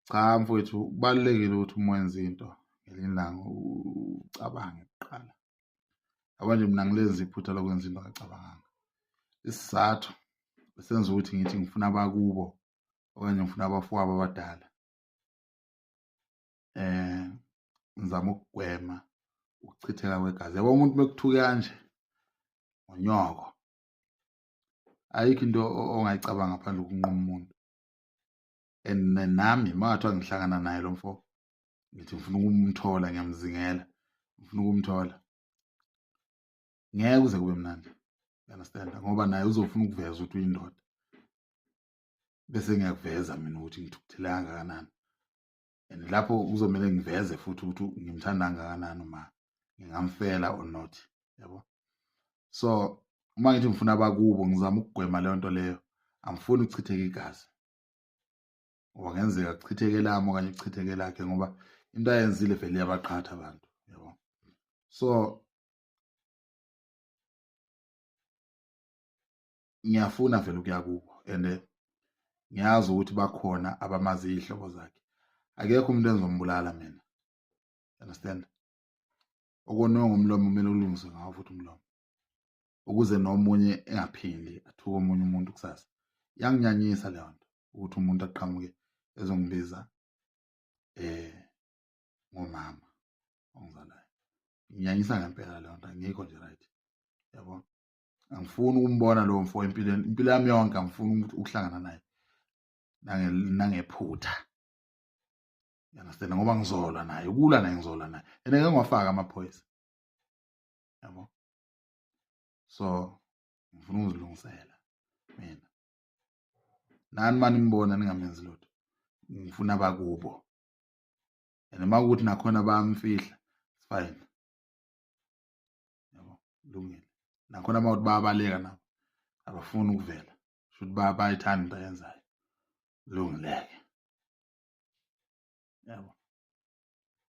Cha mfowethu, kubalulekile ukuthi uma wenza into ngelinye ilanga ucabange kuqala. Yabo nje mina ngilenza iphutha lokwenza into ngicabanganga. Isizathu esenza ukuthi ngithi ngifuna abakubo okanye ngifuna abafowabo abadala. Ngizama ukugwema ukuchitheka kwegazi. Yabo umuntu mekuthuke kanje ngonyoko, ayikho into ongayicabanga ngaphandle kokunquma umuntu. And nami makathiwa ngihlangana naye lo mfo ngithi ngifuna ukumthola, ngiyamzingela, ngifuna ukumthola, ngeke kuze kube mnandi. You understand? Ngoba naye uzofuna ukuveza ukuthi uyindoda, bese ngiyakuveza mina ukuthi ngithukuthele kangakanani, and lapho kuzomele ngiveze futhi ukuthi ngimthanda kangakanani, uma ngingamfela or not. Yabo, so uma ngithi ngifuna abakubo ngizama ukugwema leyo nto leyo. Angifuni ukuchitheka igazi ngoba ngenzeka kuchitheke lami okanye kuchitheke lakhe, ngoba into ayenzile vele iyabaqhatha abantu. Yabo, so ngiyafuna vele ukuya kubo and ngiyazi ukuthi bakhona abamazi izihlobo zakhe. Akekho umuntu engizombulala mina. Understand? Okonwe ngomlomo kumele ulungiswe ngawo futhi umlomo, ukuze nomunye engaphindi athuke omunye umuntu kusasa. Yanginyanyisa leyo nto ukuthi umuntu aqhamuke ezongibiza ngomama ongizalayo. Nginyanyisa ngempela leyo nto, angikho nje right. Yabo, angifuni ukumbona lowo mfo empilweni, impilo yami yonke angifuni ukuhlangana naye nangephutha. You understand? Ngoba ngizolwa naye, ukulwa naye ngizolwa naye, and ngeke ngiwafaka amaphoyisa. Yabo, so ngifuna ukuzilungisela mina. Nani mani nimbona ningamenzi lutho, ngifuna abakubo, and uma kuthi nakhona bayamfihla, it's fine. Yabo, kulungile. Nakhona uma kuthi bayabaleka nabo abafuni ukuvela, should bayithanda into ayenzayo, kulungileke. Yabo.